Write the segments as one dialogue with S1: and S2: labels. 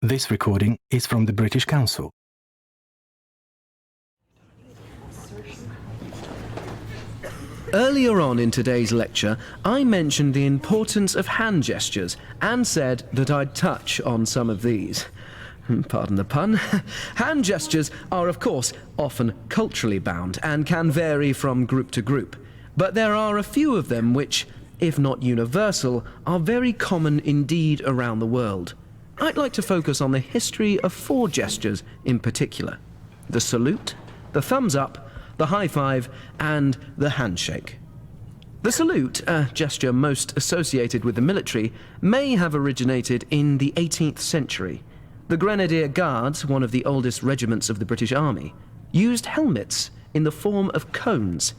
S1: This recording is from the British Council.
S2: Earlier on in today's lecture, I mentioned the importance of hand gestures and said that I'd touch on some of these. Pardon the pun. Hand gestures are, of course, often culturally bound and can vary from group to group. But there are a few of them which, if not universal, are very common indeed around the world. I'd like to focus on the history of 4 gestures in particular: the salute, the thumbs up, the high five, and the handshake. The salute, a gesture most associated with the military, may have originated in the 18th century. The Grenadier Guards, one of the oldest regiments of the British Army, used helmets in the form of cones.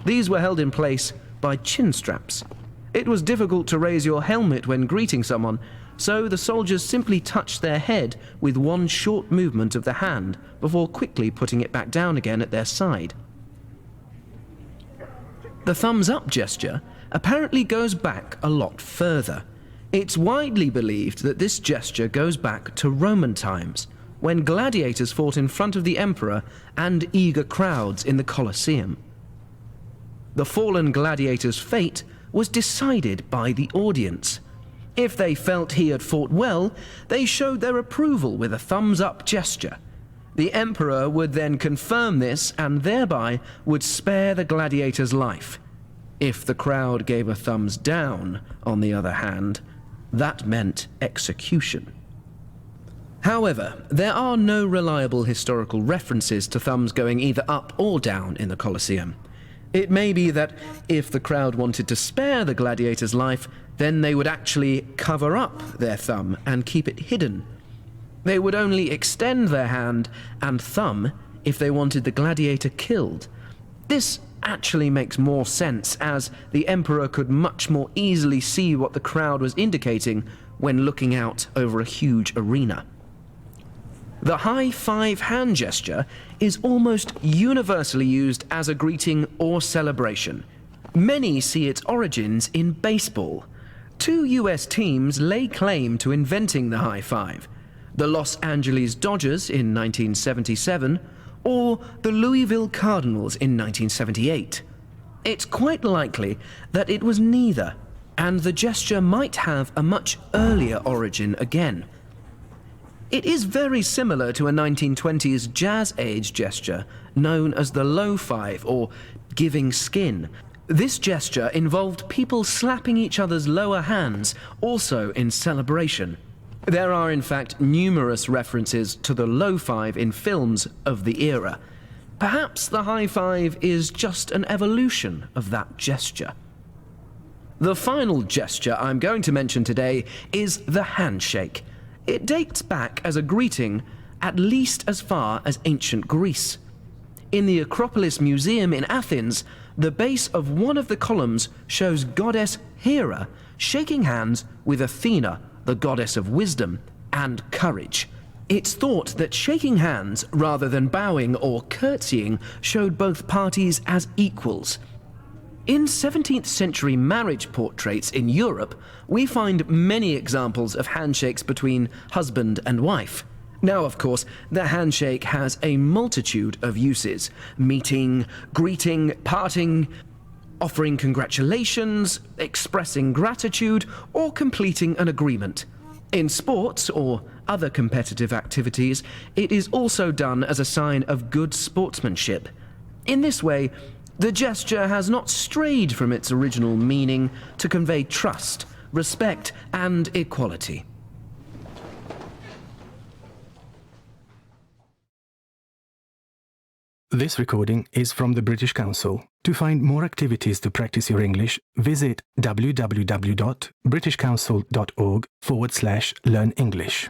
S2: These were held in place by chin straps. It was difficult to raise your helmet when greeting someone, so the soldiers simply touched their head with one short movement of the hand before quickly putting it back down again at their side. The thumbs-up gesture apparently goes back a lot further. It's widely believed that this gesture goes back to Roman times, when gladiators fought in front of the emperor and eager crowds in the Colosseum. The fallen gladiator's fate was decided by the audience. If they felt he had fought well, they showed their approval with a thumbs-up gesture. The emperor would then confirm this and thereby would spare the gladiator's life. If the crowd gave a thumbs down, on the other hand, that meant execution. However, there are no reliable historical references to thumbs going either up or down in the Colosseum. It may be that if the crowd wanted to spare the gladiator's life, then they would actually cover up their thumb and keep it hidden. They would only extend their hand and thumb if they wanted the gladiator killed. This actually makes more sense, as the emperor could much more easily see what the crowd was indicating when looking out over a huge arena. The high five hand gesture is almost universally used as a greeting or celebration. Many see its origins in baseball. 2 US teams lay claim to inventing the high five: the Los Angeles Dodgers in 1977 or the Louisville Cardinals in 1978. It's quite likely that it was neither, and the gesture might have a much earlier origin again. It is very similar to a 1920s jazz age gesture known as the low five or giving skin. This gesture involved people slapping each other's lower hands, also in celebration. There are in fact numerous references to the low five in films of the era. Perhaps the high five is just an evolution of that gesture. The final gesture I'm going to mention today is the handshake. It dates back as a greeting at least as far as ancient Greece. In the Acropolis Museum in Athens, the base of one of the columns shows goddess Hera shaking hands with Athena, the goddess of wisdom and courage. It's thought that shaking hands rather than bowing or curtsying showed both parties as equals. In 17th century marriage portraits in Europe, we find many examples of handshakes between husband and wife. Now, of course, the handshake has a multitude of uses: meeting, greeting, parting, offering congratulations, expressing gratitude, or completing an agreement. In sports or other competitive activities, it is also done as a sign of good sportsmanship. In this way, the gesture has not strayed from its original meaning to convey trust, respect, and equality.
S1: This recording is from the British Council. To find more activities to practice your English, visit www.britishcouncil.org/learn English.